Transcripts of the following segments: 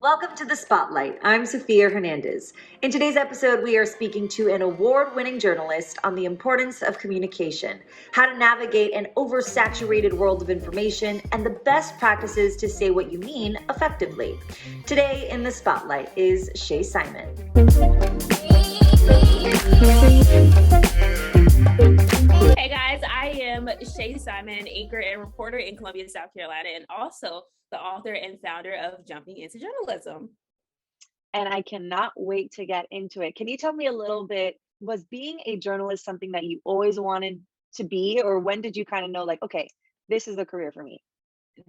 Welcome to the Spotlight. I'm Sophia Hernandez. In today's episode, we are speaking to an award winning journalist on the importance of communication, how to navigate an oversaturated world of information, and the best practices to say what you mean effectively. Today in the Spotlight is Shay Simon. Hey guys, I am Shay Simon, anchor and reporter in Columbia, South Carolina, and also the author and founder of Jumping into Journalism. And I cannot wait to get into it. Can you tell me a little bit, was being a journalist something that you always wanted to be, or when did you kind of know, like, okay, this is the career for me?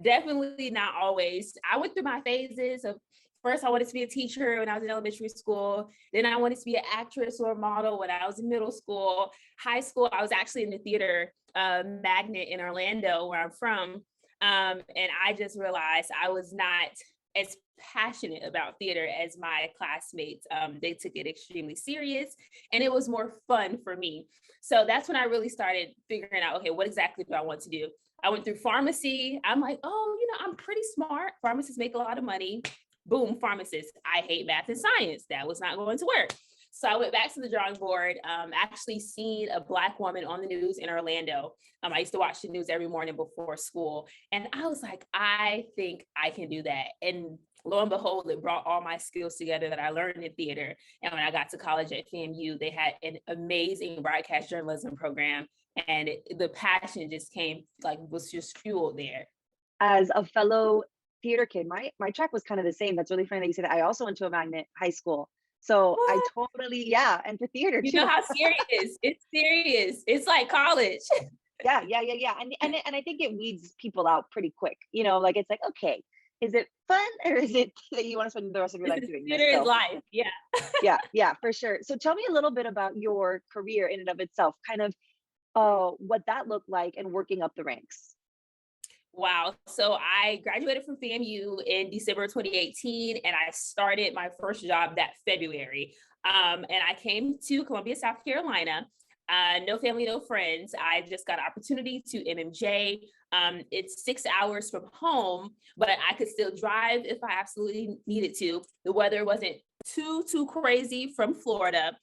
Definitely not always. I went through my phases of first I wanted to be a teacher when I was in elementary school. Then I wanted to be an actress or a model when I was in middle school. High school, I was actually in the theater magnet in Orlando, where I'm from. And I just realized I was not as passionate about theater as my classmates. They took it extremely serious and it was more fun for me. So that's when I really started figuring out, okay, what exactly do I want to do? I went through pharmacy. I'm like, oh, I'm pretty smart. Pharmacists make a lot of money. Boom, pharmacist. I hate math and science. That was not going to work. So I went back to the drawing board, actually seen a Black woman on the news in Orlando. I used to watch the news every morning before school. And I was like, I think I can do that. And lo and behold, it brought all my skills together that I learned in theater. And when I got to college at FAMU, they had an amazing broadcast journalism program. And the passion just came, was just fueled there. As a fellow theater kid, my track was kind of the same. That's really funny that you said that. I also went to a magnet high school. So I totally, yeah. And for theater too. You know how serious, it's serious. It's like college. Yeah. And I think it weeds people out pretty quick. Like it's like, okay, is it fun or is it that you want to spend the rest of your life doing this? Theater is life. Yeah. Yeah, for sure. So tell me a little bit about your career in and of itself, kind of what that looked like and working up the ranks. Wow. So I graduated from FAMU in December 2018, and I started my first job that February. And I came to Columbia, South Carolina. No family, no friends. I just got an opportunity to MMJ. It's 6 hours from home, but I could still drive if I absolutely needed to. The weather wasn't too crazy from Florida.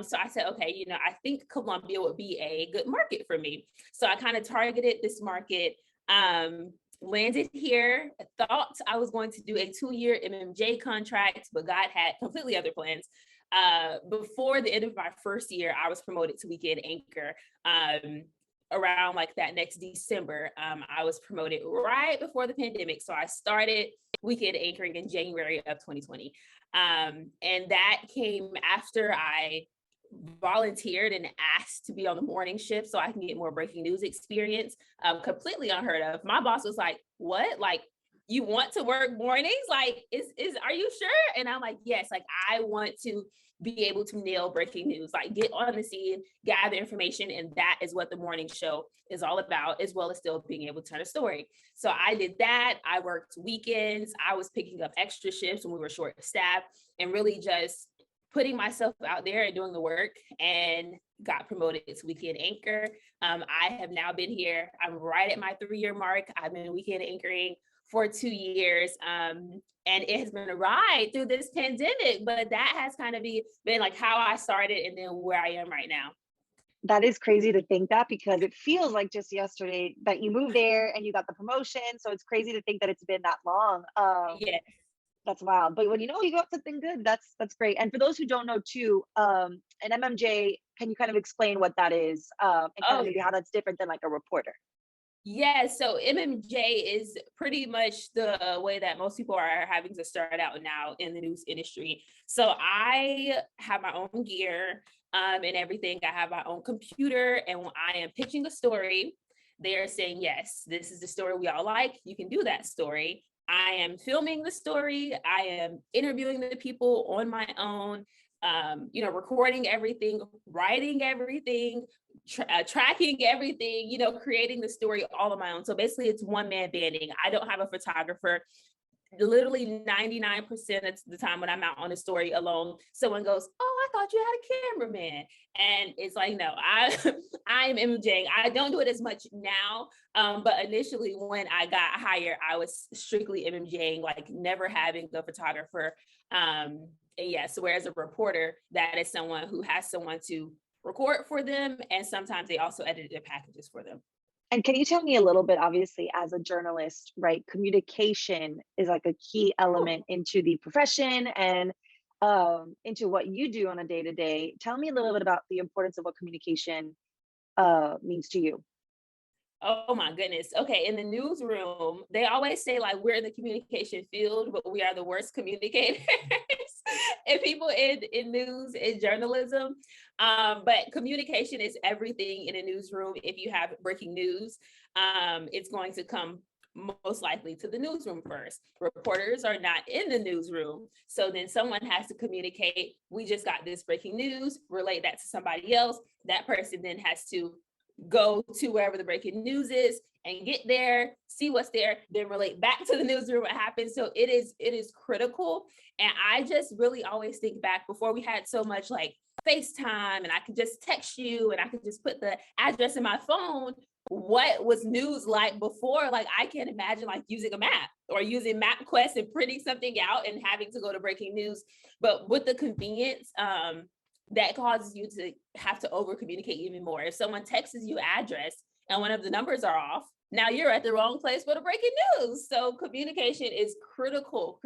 So I said, okay, I think Columbia would be a good market for me. So I kind of targeted this market. Landed here, thought I was going to do a 2-year MMJ contract, but God had completely other plans. Before the end of my first year, I was promoted to weekend anchor. Around like that next December, I was promoted right before the pandemic. So I started weekend anchoring in January of 2020. And that came after I volunteered and asked to be on the morning shift so I can get more breaking news experience. Completely unheard of. My boss was like, what? Like, you want to work mornings? Like, are you sure? And I'm like, yes, like I want to be able to nail breaking news, like get on the scene, gather information. And that is what the morning show is all about, as well as still being able to tell a story. So I did that. I worked weekends. I was picking up extra shifts when we were short staffed and really just putting myself out there and doing the work, and got promoted to weekend anchor. I have now been here. I'm right at my 3-year mark. I've been weekend anchoring for 2 years. And it has been a ride through this pandemic, but that has kind of been like how I started and then where I am right now. That is crazy to think that, because it feels like just yesterday that you moved there and you got the promotion. So it's crazy to think that it's been that long. Yeah. That's wild. But when you got something good, that's great. And for those who don't know too, an MMJ, can you kind of explain what that is, and kind of maybe how that's different than like a reporter? Yeah, so MMJ is pretty much the way that most people are having to start out now in the news industry. So I have my own gear and everything. I have my own computer, and when I am pitching a story, they are saying, yes, this is the story we all like. You can do that story. I am filming the story. I am interviewing the people on my own, recording everything, writing everything, tracking everything, creating the story all on my own. So basically it's one man banding. I don't have a photographer. literally 99% of the time when I'm out on a story alone, someone goes, "Oh, I thought you had a cameraman." And it's like, no, I'm imaging. I don't do it as much now. But initially when I got hired, I was strictly imaging, like never having a photographer. And yes, whereas a reporter, that is someone who has someone to record for them. And sometimes they also edit their packages for them. And can you tell me a little bit, obviously, as a journalist, right? Communication is like a key element into the profession and into what you do on a day to day. Tell me a little bit about the importance of what communication means to you. Oh my goodness. Okay. In the newsroom, they always say like we're in the communication field, but we are the worst communicators and people in news and journalism. But communication is everything in a newsroom. If you have breaking news, it's going to come most likely to the newsroom first. Reporters are not in the newsroom. So then someone has to communicate. We just got this breaking news, relate that to somebody else. That person then has to go to wherever the breaking news is and get there, see what's there, then relate back to the newsroom what happened. So it is critical. And I just really always think back before we had so much like FaceTime and I could just text you and I could just put the address in my phone. What was news like before? Like I can't imagine like using a map or using MapQuest and printing something out and having to go to breaking news. But with the convenience, that causes you to have to over communicate even more. If someone texts you address and one of the numbers are off, now you're at the wrong place for the breaking news. So communication is critical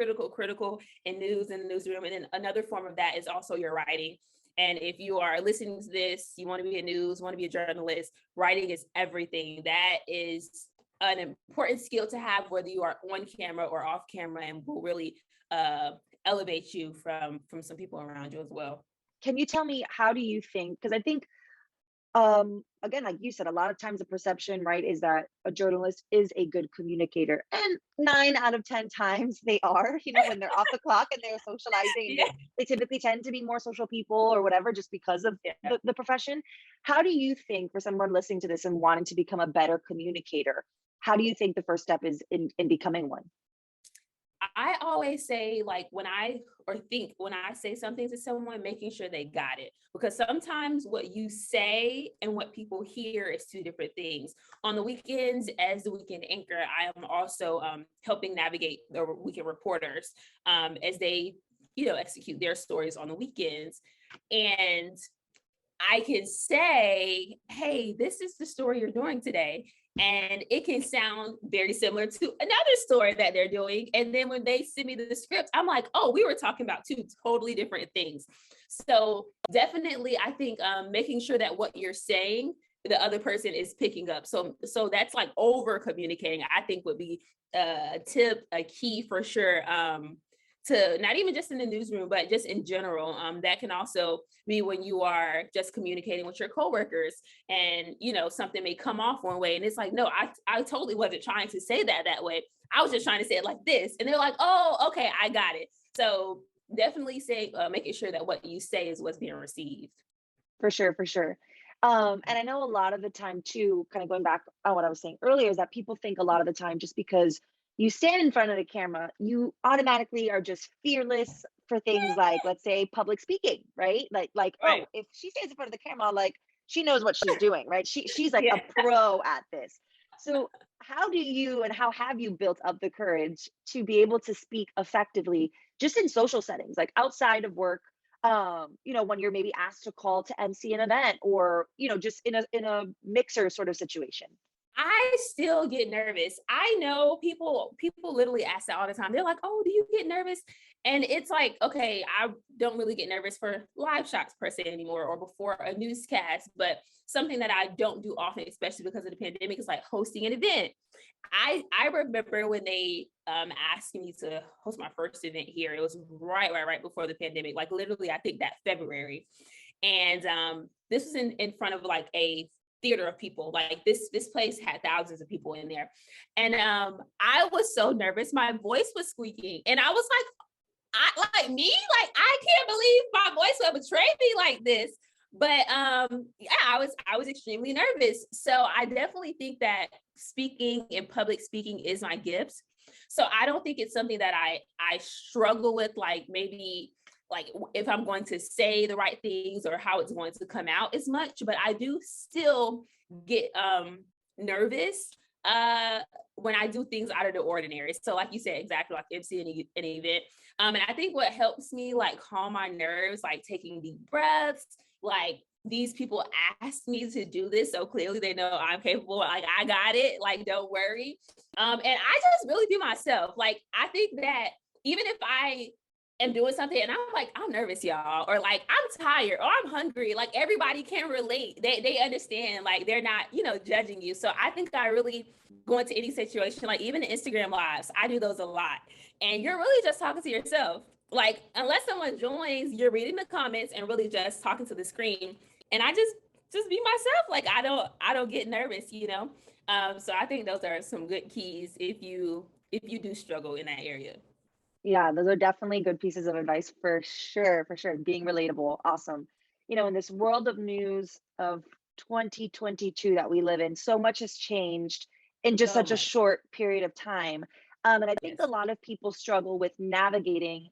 in news and the newsroom. And then another form of that is also your writing. And if you are listening to this, you want to be in news, want to be a journalist, writing is everything. That is an important skill to have, whether you are on camera or off camera, and will really elevate you from some people around you as well. Can you tell me, how do you think, because I think again, like you said, a lot of times the perception, right, is that a journalist is a good communicator, and 9 out of 10 times they are, when they're off the clock and they're socializing, Yeah. they typically tend to be more social people or whatever, just because of Yeah. the profession. How do you think, for someone listening to this and wanting to become a better communicator, how do you think the first step is in becoming one? I always say, like, when I say something to someone, making sure they got it. Because sometimes what you say and what people hear is two different things. On the weekends, as the weekend anchor, I am also helping navigate the weekend reporters as they, execute their stories on the weekends. And I can say, hey, this is the story you're doing today. And it can sound very similar to another story that they're doing. And then when they send me the script, I'm like, oh, we were talking about two totally different things. So definitely, I think making sure that what you're saying, the other person is picking up. So that's like over communicating, I think would be a tip, a key for sure. To not even just in the newsroom, but just in general. That can also be when you are just communicating with your coworkers and, something may come off one way. And it's like, no, I totally wasn't trying to say that way. I was just trying to say it like this. And they're like, oh, okay, I got it. So definitely making sure that what you say is what's being received. For sure, for sure. And I know a lot of the time too, kind of going back on what I was saying earlier, is that people think a lot of the time, just because you stand in front of the camera, you automatically are just fearless for things like, let's say, public speaking, right? Like, oh, Right. if she stands in front of the camera, like, she knows what she's doing, right? She's like Yeah. a pro at this. So how do you, and how have you built up the courage to be able to speak effectively just in social settings, like outside of work, when you're maybe asked to call to MC an event, or just in a mixer sort of situation? I still get nervous. I know people literally ask that all the time. They're like, "Oh, do you get nervous?" And it's like, okay, I don't really get nervous for live shots per se anymore, or before a newscast, but something that I don't do often, especially because of the pandemic, is like hosting an event. I remember when they asked me to host my first event here. It was right before the pandemic, like literally, I think that February. And this was in front of like a theater of people. Like this place had thousands of people in there. And I was so nervous. My voice was squeaking. And I was like, I can't believe my voice will betray me like this. But yeah, I was extremely nervous. So I definitely think that speaking in public speaking is my gift. So I don't think it's something that I struggle with, like maybe like if I'm going to say the right things or how it's going to come out as much, but I do still get nervous when I do things out of the ordinary. So like you said, exactly, like MC an event. And I think what helps me like calm my nerves, like taking deep breaths, like these people asked me to do this, so clearly they know I'm capable. Like I got it. Like don't worry. And I just really be myself. Like I think that even if I am doing something and I'm like, I'm nervous, y'all, or like I'm tired, or I'm hungry, like everybody can relate. They understand. Like they're not, judging you. So I think I really go into any situation, like even the Instagram lives, I do those a lot, and you're really just talking to yourself. Like unless someone joins, you're reading the comments and really just talking to the screen. And I just be myself. Like I don't get nervous, So I think those are some good keys if you do struggle in that area. Yeah, those are definitely good pieces of advice for sure, for sure. Being relatable, awesome. In this world of news of 2022 that we live in, so much has changed in just So such a much. short period of time. And I think Yes. a lot of people struggle with navigating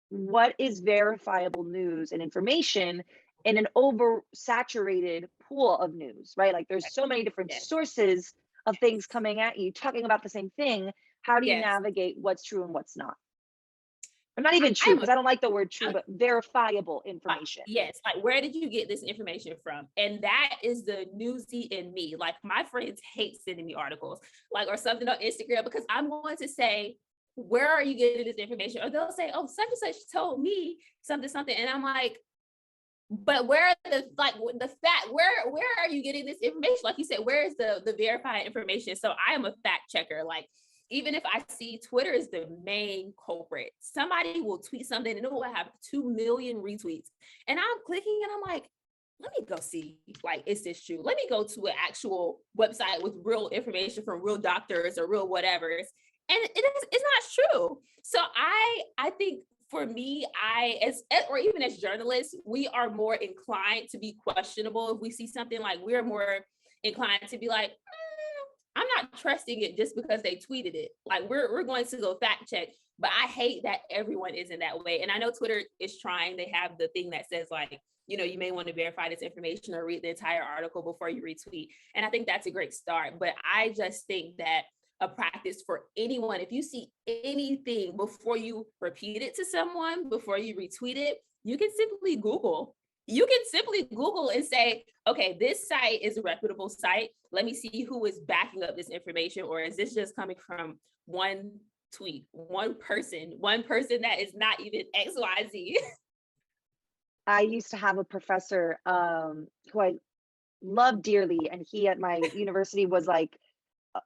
what is verifiable news and information in an oversaturated pool of news, right? Like there's so many different Yes. sources of things coming at you talking about the same thing. How do you Yes. navigate what's true and what's not? Or not even I true, am because I don't like the word true, a but verifiable Right. information. Yes. Like, where did you get this information from? And that is the newsy in me. Like, my friends hate sending me articles, like, or something on Instagram, because I'm going to say, where are you getting this information? Or they'll say, oh, such and such told me something. And I'm like, but where are the fact, where are you getting this information? Like you said, where is the verified information? So I am a fact checker. Like, even if I see Twitter is the main culprit, somebody will tweet something and it will have 2 million retweets. And I'm clicking and I'm like, let me go see, like, is this true? Let me go to an actual website with real information from real doctors or real whatevers. And it's not true. So I think for me, or even as journalists, we are more inclined to be questionable. If we see something, like we're more inclined to be like, I'm not trusting it just because they tweeted it. Like we're going to go fact check, but I hate that everyone is in that way. And I know Twitter is trying, they have the thing that says like, you may want to verify this information or read the entire article before you retweet. And I think that's a great start. But I just think that a practice for anyone, if you see anything before you repeat it to someone, before you retweet it, you can simply Google. You can simply Google and say, okay, this site is a reputable site. Let me see who is backing up this information, or is this just coming from one tweet, one person that is not even XYZ. I used to have a professor who I loved dearly, and he at my university was like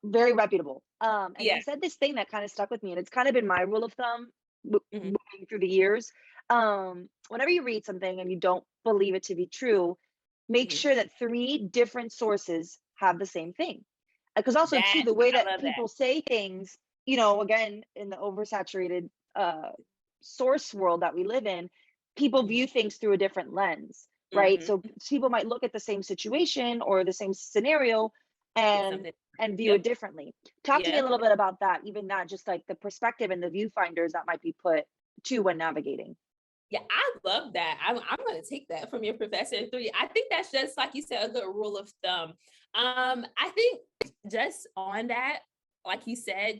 very reputable. And Yeah. he said this thing that kind of stuck with me, and it's kind of been my rule of thumb Mm-hmm. moving through the years. Whenever you read something and you don't believe it to be true, make Mm-hmm. sure that 3 different sources have the same thing. Because also too, That the way I that love that. people say things, again, in the oversaturated source world that we live in, people view things through a different lens, right? Mm-hmm. So people might look at the same situation or the same scenario It's and something. view it Yep. differently. Talk to me a Yep. little bit about that, even that, just like the perspective and the viewfinders that might be put to when navigating. Yeah, I love that. I'm going to take that from your professor in 3. I think that's just, like you said, a good rule of thumb. I think just on that, like you said,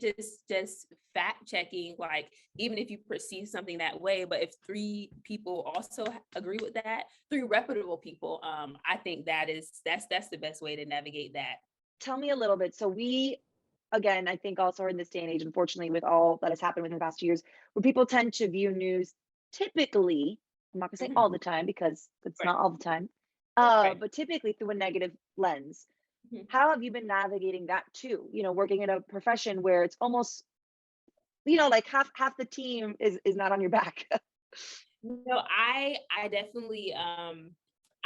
just fact checking, like even if you perceive something that way, but if 3 people also agree with that, 3 reputable people, I think that's the best way to navigate that. Tell me a little bit. So we, again, I think also in this day and age, unfortunately, with all that has happened within the past 2 years, where people tend to view news typically, I'm not gonna say Mhm. all the time because it's Right. not all the time, Right. but typically through a negative lens. Mhm. How have you been navigating that too? Working in a profession where it's almost, like half the team is not on your back. No, I definitely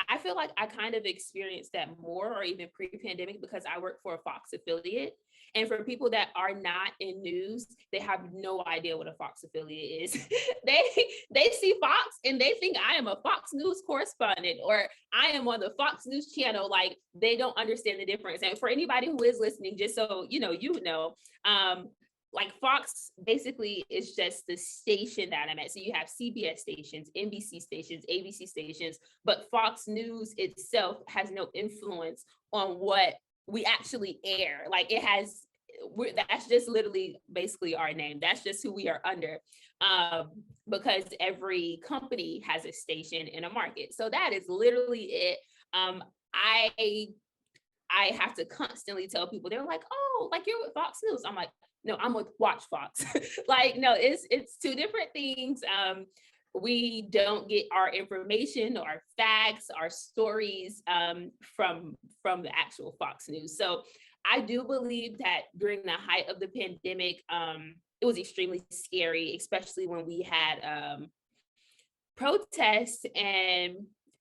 I feel like I kind of experienced that more or even pre-pandemic because I work for a Fox affiliate. And for people that are not in news, they have no idea what a Fox affiliate is. they they see Fox and they think I am a Fox News correspondent or I am on the Fox News channel. Like they don't understand the difference. And for anybody who is listening, just so you know, um, like Fox basically is just the station that I'm at. So you have CBS stations, NBC stations, ABC stations, but Fox News itself has no influence on what we actually air. Like that's just literally basically our name. That's just who we are under, because every company has a station in a market. So that is literally it. I have to constantly tell people, they're like, oh, like you're with Fox News. I'm like, no, I'm with Watch Fox. Like, no, it's two different things. We don't get our information, our facts, our stories from the actual Fox News. So I do believe that during the height of the pandemic, it was extremely scary, especially when we had protests, and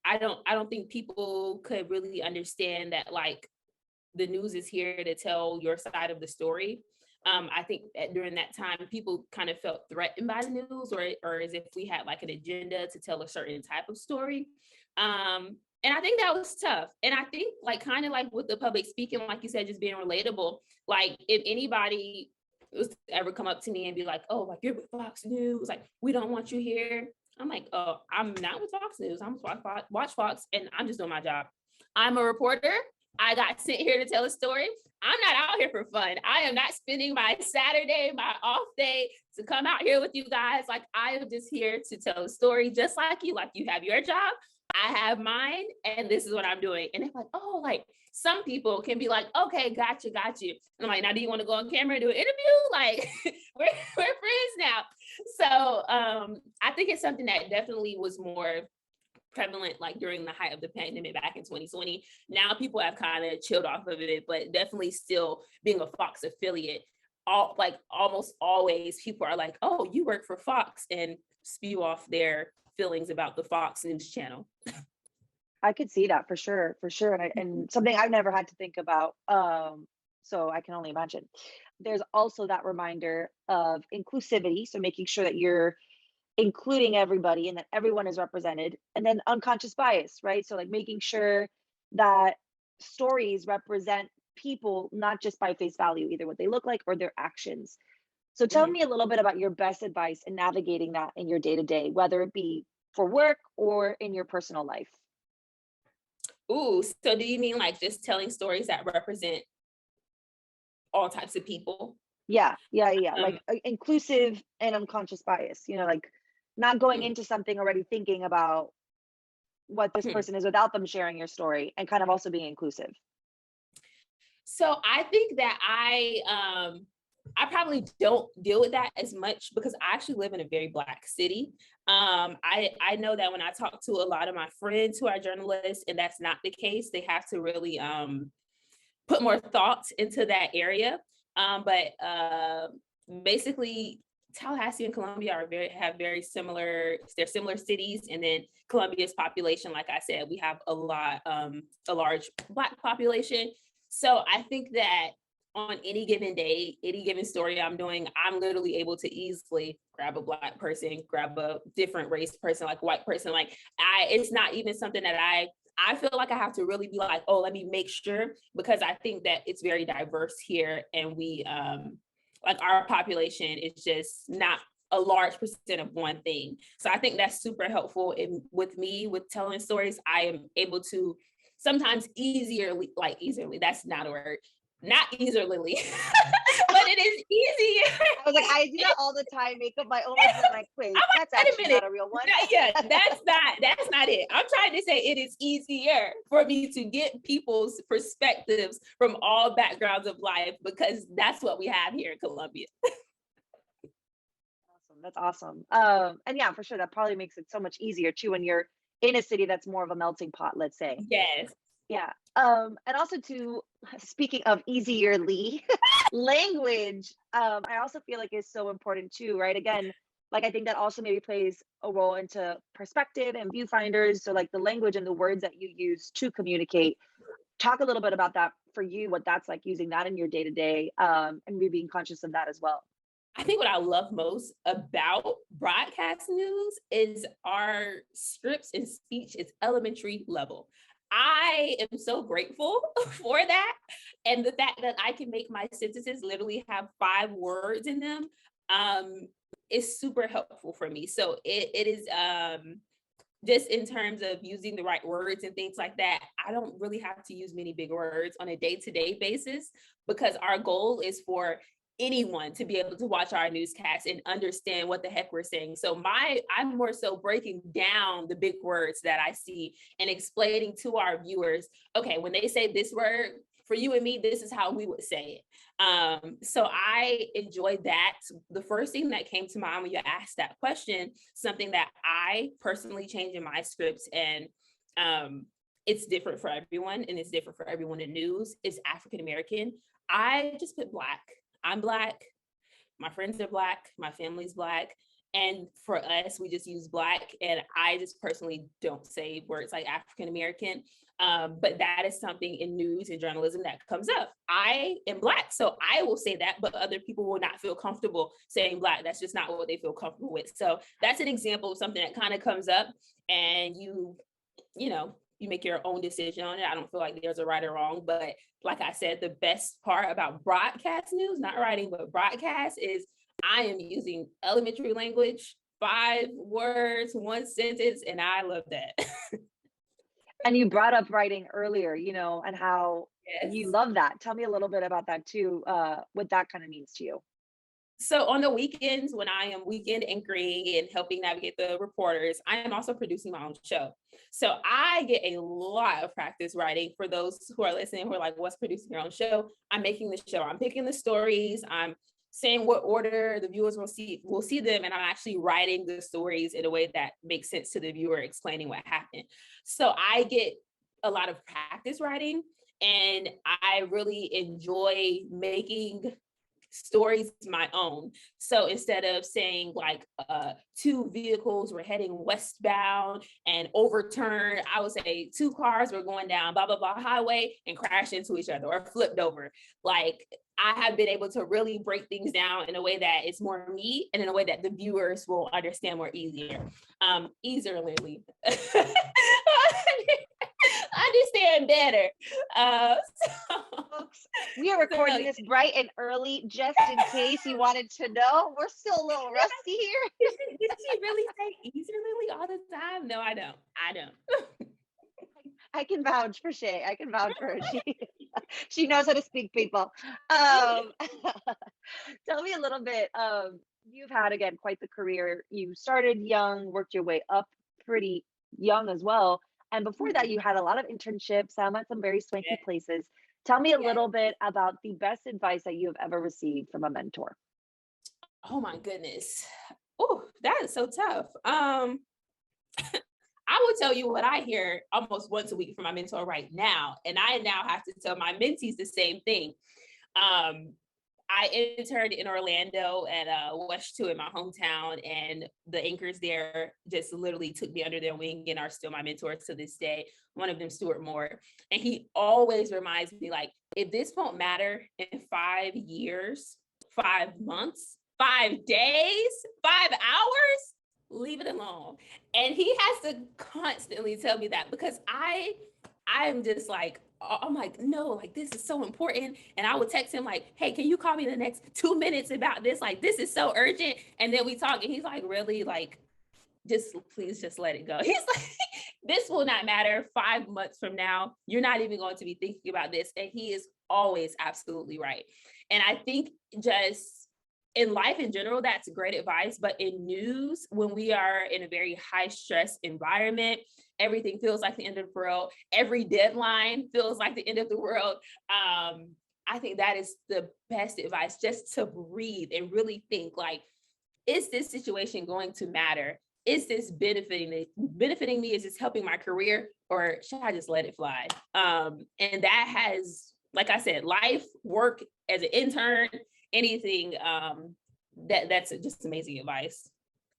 I don't think people could really understand that, like, the news is here to tell your side of the story. I think that during that time, people kind of felt threatened by the news, or as if we had like an agenda to tell a certain type of story. And I think that was tough. And I think, like, kind of like with the public speaking, like you said, just being relatable. Like, if anybody was to ever come up to me and be like, oh, like you're with Fox News, like we don't want you here. I'm like, oh, I'm not with Fox News. I'm with Watch Fox, and I'm just doing my job. I'm a reporter. I got sent here to tell a story. I'm not out here for fun. I am not spending my Saturday, my off day to come out here with you guys. Like, I am just here to tell a story, just like you have your job, I have mine, and this is what I'm doing. And they're like, oh, like some people can be like, okay, got you. And I'm like, now do you want to go on camera and do an interview? Like, we're friends now. So I think it's something that definitely was more prevalent like during the height of the pandemic back in 2020. Now people have kind of chilled off of it, but definitely still being a Fox affiliate, almost always people are like, oh, you work for Fox, and spew off their feelings about the Fox News channel. I could see that for sure, and something I've never had to think about. So I can only imagine. There's also that reminder of inclusivity, so making sure that you're including everybody and that everyone is represented, and then unconscious bias, right? So like making sure that stories represent people not just by face value, either what they look like or their actions. So tell me a little bit about your best advice in navigating that in your day-to-day, whether it be for work or in your personal life. Ooh, so do you mean like just telling stories that represent all types of people? Yeah. Like inclusive and unconscious bias, like not going into something already thinking about what this person is without them sharing your story, and kind of also being inclusive. So I think that I probably don't deal with that as much because I actually live in a very Black city. I know that when I talk to a lot of my friends who are journalists, and that's not the case, they have to really put more thought into that area. But basically, Tallahassee and Columbia have very similar. They're similar cities, and then Columbia's population, like I said, we have a large Black population. So I think that on any given day, any given story I'm doing, I'm literally able to easily grab a Black person, grab a different race person, like white person. Like it's not even something that I feel like I have to really be like, oh, let me make sure, because I think that it's very diverse here, and we like our population is just not a large percent of one thing. So I think that's super helpful. And with me, with telling stories, I am able to sometimes easily, that's not a word, not easily, but it is easier. I was like, I do that all the time, make up my own words, and I'm like, wait, that's actually not a real one. Yeah, that's not it. I'm trying to say it is easier for me to get people's perspectives from all backgrounds of life, because that's what we have here in Columbia. That's awesome. And yeah, for sure, that probably makes it so much easier too when you're in a city that's more of a melting pot, let's say. Yes. Yeah. And also speaking of easierly, language, I also feel like is so important too, right? Again, like I think that also maybe plays a role into perspective and viewfinders. So like the language and the words that you use to communicate. Talk a little bit about that for you, what that's like using that in your day to day, and maybe being conscious of that as well. I think what I love most about broadcast news is our scripts and speech is elementary level. I am so grateful for that. And the fact that I can make my sentences literally have 5 words in them is super helpful for me. So it is just in terms of using the right words and things like that, I don't really have to use many big words on a day-to-day basis, because our goal is for anyone to be able to watch our newscast and understand what the heck we're saying. So I'm more so breaking down the big words that I see and explaining to our viewers, okay, when they say this word, for you and me, this is how we would say it. So I enjoyed that. The first thing that came to mind when you asked that question, something that I personally change in my scripts, and it's different for everyone, and it's different for everyone in news, is African American. I just put Black. I'm Black. My friends are Black. My family's Black. And for us, we just use Black. And I just personally don't say words like African American. But that is something in news and journalism that comes up. I am Black, so I will say that, but other people will not feel comfortable saying Black. That's just not what they feel comfortable with. So that's an example of something that kind of comes up, and you make your own decision on it. I don't feel like there's a right or wrong, but like I said, the best part about broadcast news, not writing, but broadcast, is I am using elementary language, 5 words, 1 sentence, and I love that. And you brought up writing earlier, and how you Yes. love that. Tell me a little bit about that too, what that kind of means to you. So on the weekends, when I am weekend anchoring and helping navigate the reporters, I am also producing my own show. So I get a lot of practice writing. For those who are listening, who are like, what's producing your own show? I'm making the show. I'm picking the stories. I'm saying what order the viewers will see them. And I'm actually writing the stories in a way that makes sense to the viewer, explaining what happened. So I get a lot of practice writing, and I really enjoy making stories my own. So instead of saying like 2 vehicles were heading westbound and overturned, I would say 2 cars were going down blah blah blah highway and crashed into each other or flipped over. Like, I have been able to really break things down in a way that it's more me, and in a way that the viewers will understand more easily. Understand better. Folks, we are recording this bright and early, just in case you wanted to know. We're still a little rusty here. Did she really say easier, Lily, all the time? No, I don't. I can vouch for Shay. I can vouch for her. She knows how to speak, people. Tell me a little bit. You've had, again, quite the career. You started young, worked your way up pretty young as well. And before that, you had a lot of internships, at some very swanky places. Tell me a little bit about the best advice that you have ever received from a mentor. Oh my goodness. Oh, that is so tough. I will tell you what I hear almost once a week from my mentor right now. And I now have to tell my mentees the same thing. I interned in Orlando at West 2 in my hometown, and the anchors there just literally took me under their wing and are still my mentors to this day. One of them, Stuart Moore, and he always reminds me, like, if this won't matter in 5 years, 5 months, 5 days, 5 hours, leave it alone. And he has to constantly tell me that, because I'm just like, I'm like, no, like, this is so important. And I would text him like, hey, can you call me the next 2 minutes about this? Like, this is so urgent. And then we talk, and he's like, really? Like, please just let it go. He's like, this will not matter 5 months from now. You're not even going to be thinking about this. And he is always absolutely right. And I think just in life in general, that's great advice. But in news, when we are in a very high stress environment, everything feels like the end of the world. Every deadline feels like the end of the world. I think that is the best advice, just to breathe and really think, like, is this situation going to matter? Is this benefiting me? Is this helping my career? Or should I just let it fly? And that has, like I said, life, work, as an intern, anything, that's just amazing advice.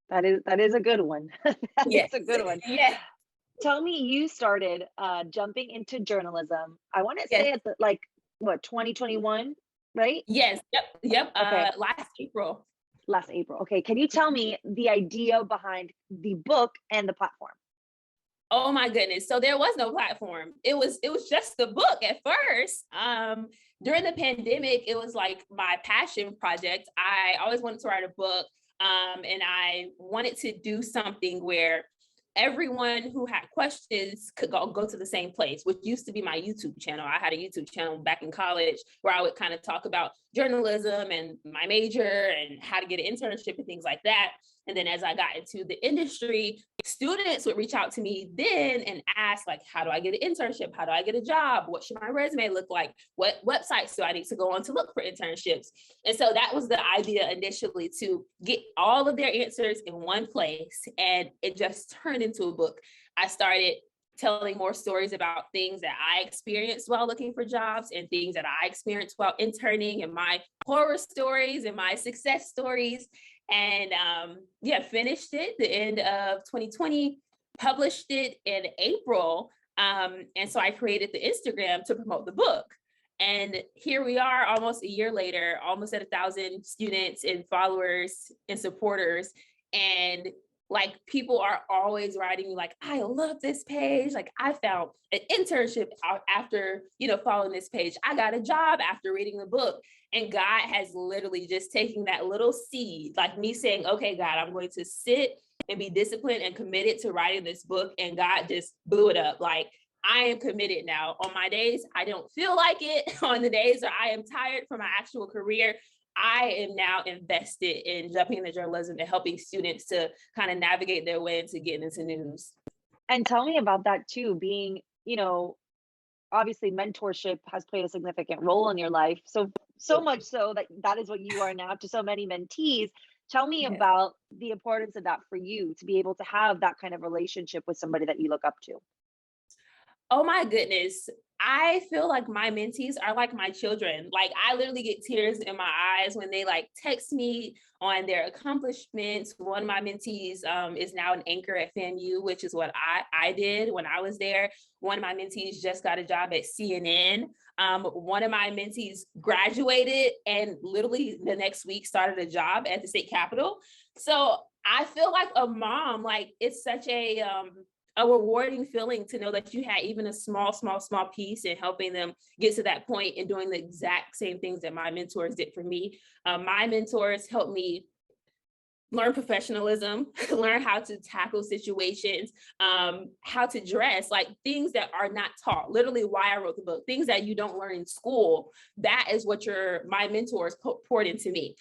That is a good one. It's a good one. Yeah. Tell me, you started jumping into journalism. I want to say Yes. at 2021, right? Yes. Yep. Okay. Last April. Last April. Okay. Can you tell me the idea behind the book and the platform? Oh my goodness. So there was no platform. It was just the book at first. During the pandemic, it was like my passion project. I always wanted to write a book. And I wanted to do something where everyone who had questions could go to the same place, which used to be my YouTube channel. I had a YouTube channel back in college where I would kind of talk about journalism and my major and how to get an internship and things like that. And then as I got into the industry, students would reach out to me then and ask, like, how do I get an internship? How do I get a job? What should my resume look like? What websites do I need to go on to look for internships? And so that was the idea initially, to get all of their answers in one place. And it just turned into a book. I started telling more stories about things that I experienced while looking for jobs and things that I experienced while interning, and my horror stories and my success stories. And finished it the end of 2020, published it in April. And so I created the Instagram to promote the book. And here we are almost a year later, almost at 1,000 students and followers and supporters. And like, people are always writing me like, I love this page. Like, I found an internship after, following this page. I got a job after reading the book. And God has literally just taken that little seed, like me saying, okay, God, I'm going to sit and be disciplined and committed to writing this book. And God just blew it up. Like, I am committed now. On my days I don't feel like it, on the days where I am tired from my actual career, I am now invested in jumping into journalism and helping students to kind of navigate their way into getting into news. And tell me about that too, being, obviously mentorship has played a significant role in your life. So much so that that is what you are now to so many mentees. Tell me about the importance of that for you, to be able to have that kind of relationship with somebody that you look up to. Oh my goodness. I feel like my mentees are like my children. Like, I literally get tears in my eyes when they like text me on their accomplishments. One of my mentees is now an anchor at FAMU, which is what I did when I was there. One of my mentees just got a job at CNN. One of my mentees graduated and literally the next week started a job at the state capitol. So I feel like a mom. Like, it's such a rewarding feeling to know that you had even a small piece in helping them get to that point and doing the exact same things that my mentors did for me. My mentors helped me learn professionalism, learn how to tackle situations, how to dress, like things that are not taught. Literally why I wrote the book, things that you don't learn in school. That is what my mentors poured into me.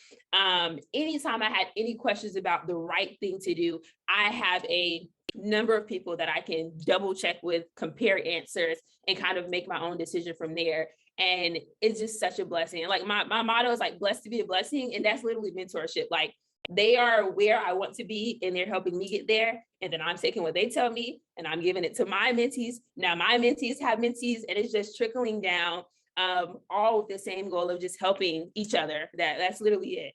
Anytime I had any questions about the right thing to do, I have a number of people that I can double check with, compare answers, and kind of make my own decision from there. And it's just such a blessing. Like, my motto is like, blessed to be a blessing. And that's literally mentorship. Like, they are where I want to be and they're helping me get there. And then I'm taking what they tell me and I'm giving it to my mentees. Now my mentees have mentees, and it's just trickling down, all with the same goal of just helping each other. That's literally it.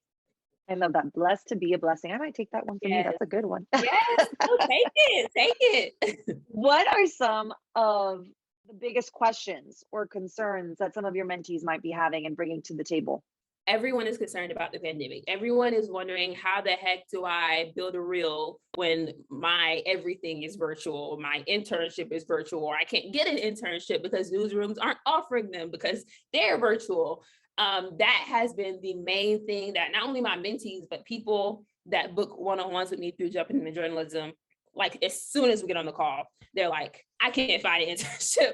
I love that. Blessed to be a blessing. I might take that one from you. That's a good one. Yes. Oh, take it. What are some of the biggest questions or concerns that some of your mentees might be having and bringing to the table? Everyone is concerned about the pandemic. Everyone is wondering, how the heck do I build a reel when my everything is virtual? My internship is virtual, or I can't get an internship because newsrooms aren't offering them because they're virtual. That has been the main thing that not only my mentees, but people that book one-on-ones with me through jumping into journalism, like, as soon as we get on the call, they're like, I can't find an internship.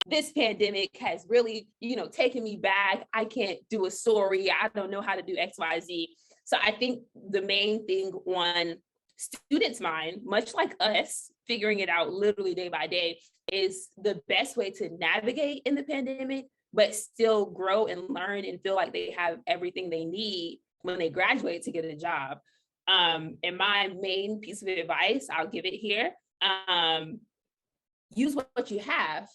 This pandemic has really, taken me back. I can't do a story. I don't know how to do X, Y, Z. So I think the main thing on students' mind, much like us figuring it out literally day by day, is the best way to navigate in the pandemic, but still grow and learn and feel like they have everything they need when they graduate to get a job. And my main piece of advice, I'll give it here. Use what you have.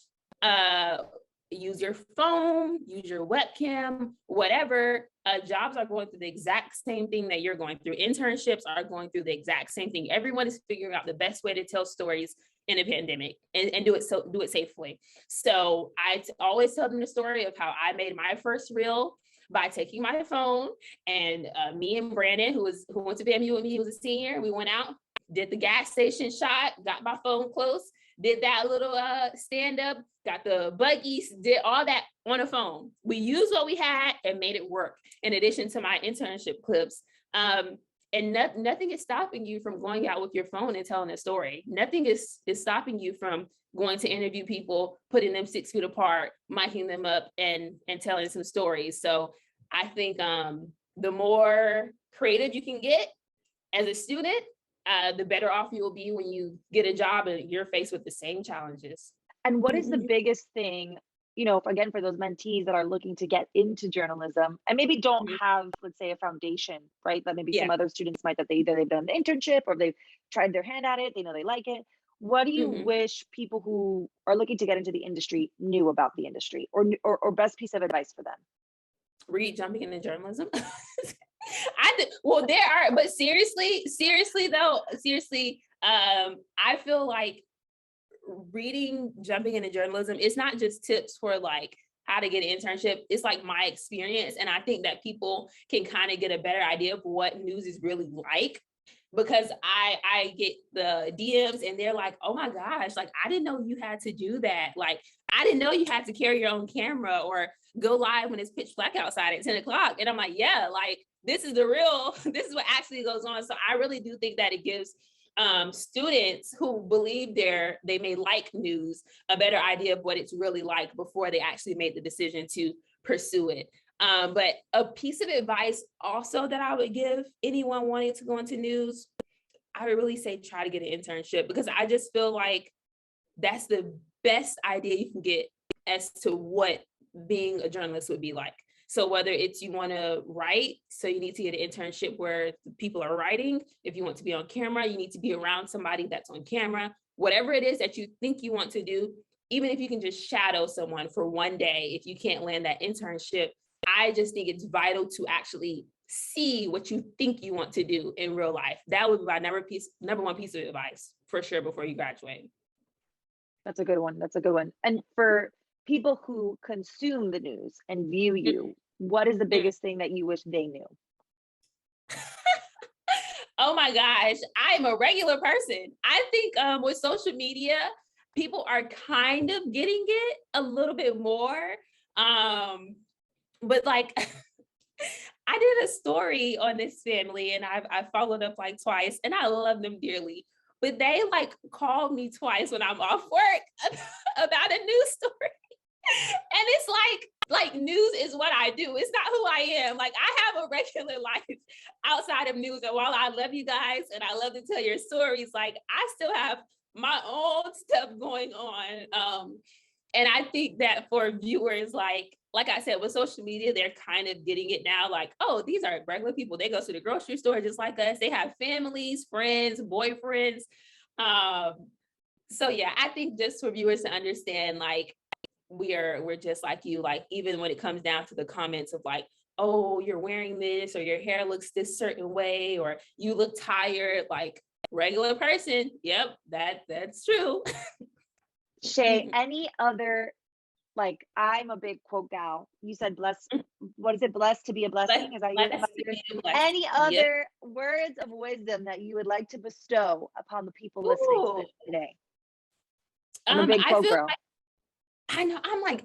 Use your phone, use your webcam, whatever. Jobs are going through the exact same thing that you're going through. Internships are going through the exact same thing. Everyone is figuring out the best way to tell stories in a pandemic and do it safely. So I always tell them the story of how I made my first reel by taking my phone, and me and Brandon, who went to FAMU with me, he was a senior. We went out, did the gas station shot, got my phone close, did that little stand up, got the buggies, did all that on a phone. We used what we had and made it work, in addition to my internship clips. And nothing is stopping you from going out with your phone and telling a story. Nothing is stopping you from going to interview people, putting them 6 feet apart, miking them up, and telling some stories. So I think the more creative you can get as a student, the better off you will be when you get a job and you're faced with the same challenges. And what is the biggest thing, you know, again, for those mentees that are looking to get into journalism and maybe don't have, let's say, a foundation, right? That maybe some other students might, that they've done an internship or they've tried their hand at it, they know they like it. What do you wish people who are looking to get into the industry knew about the industry, or best piece of advice for them? Read Jumping into Journalism. Well, there are, but seriously, I feel like reading Jumping into Journalism, it's not just tips for like how to get an internship. It's like my experience. And I think that people can kind of get a better idea of what news is really like, because I get the DMs and they're like, oh my gosh, like, I didn't know you had to do that. Like, I didn't know you had to carry your own camera or go live when it's pitch black outside at 10 o'clock. And I'm like, yeah, like, this is what actually goes on. So I really do think that it gives students who believe they may like news a better idea of what it's really like before they actually made the decision to pursue it. But a piece of advice also that I would give anyone wanting to go into news, I would really say try to get an internship, because I just feel like that's the best idea you can get as to what being a journalist would be like. So whether it's you want to write, so you need to get an internship where people are writing. If you want to be on camera, you need to be around somebody that's on camera. Whatever it is that you think you want to do, even if you can just shadow someone for one day, if you can't land that internship, I just think it's vital to actually see what you think you want to do in real life. That would be my number one piece of advice for sure before you graduate. That's a good one. And for people who consume the news and view you, what is the biggest thing that you wish they knew? Oh my gosh, I'm a regular person. I think with social media, people are kind of getting it a little bit more. But like, I did a story on this family and I followed up like twice, and I love them dearly. But they like called me twice when I'm off work about a news story. And it's like news is what I do. It's not who I am. Like, I have a regular life outside of news. And while I love you guys and I love to tell your stories, like, I still have my own stuff going on. And I think that for viewers, like I said, with social media, they're kind of getting it now. Like, oh, these are regular people. They go to the grocery store just like us. They have families, friends, boyfriends. So yeah, I think just for viewers to understand, like, we're just like you. Like, even when it comes down to the comments of like, oh, you're wearing this, or your hair looks this certain way, or you look tired, like, regular person. Yep, that's true. Shay, any other, like, I'm a big quote gal. You said blessed. What is it? Blessed to be a blessing? Is that yours? Any other words of wisdom that you would like to bestow upon the people listening to this today? I'm a big quote girl. I know. I'm like,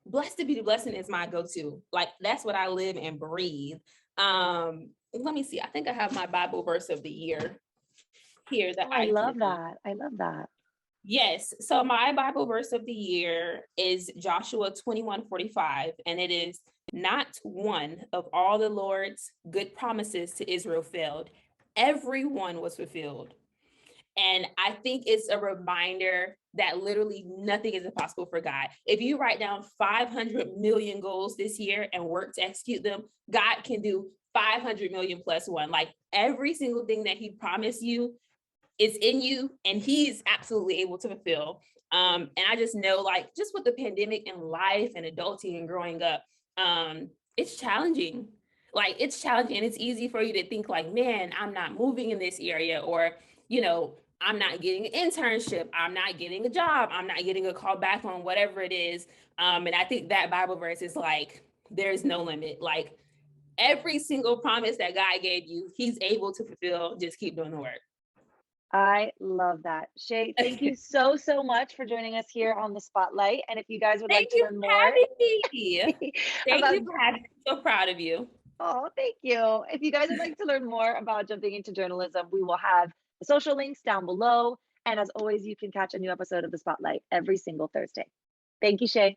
blessed to be the blessing is my go-to. Like, that's what I live and breathe. Let me see. I think I have my Bible verse of the year here. I love that. Yes. So my Bible verse of the year is Joshua 21:45, and it is, not one of all the Lord's good promises to Israel failed. Every one was fulfilled. And I think it's a reminder that literally nothing is impossible for God. If you write down 500 million goals this year and work to execute them, God can do 500 million plus one. Like, every single thing that he promised you is in you, and he's absolutely able to fulfill. And I just know, like, just with the pandemic and life and adulting and growing up, it's challenging. Like, it's challenging, and it's easy for you to think like, man, I'm not moving in this area, or, you know, I'm not getting an internship, I'm not getting a job, I'm not getting a call back on whatever it is. And I think that Bible verse is like, there's no limit. Like, every single promise that God gave you, he's able to fulfill. Just keep doing the work. I love that. Shay, thank you so, so much for joining us here on the Spotlight. And if you guys would like Thank to you learn for more having me. Thank about, you for having me. So proud of you. oh, thank you. If you guys would like to learn more about jumping into journalism, we will have the social links down below. And as always, you can catch a new episode of the Spotlight every single Thursday. Thank you, Shay.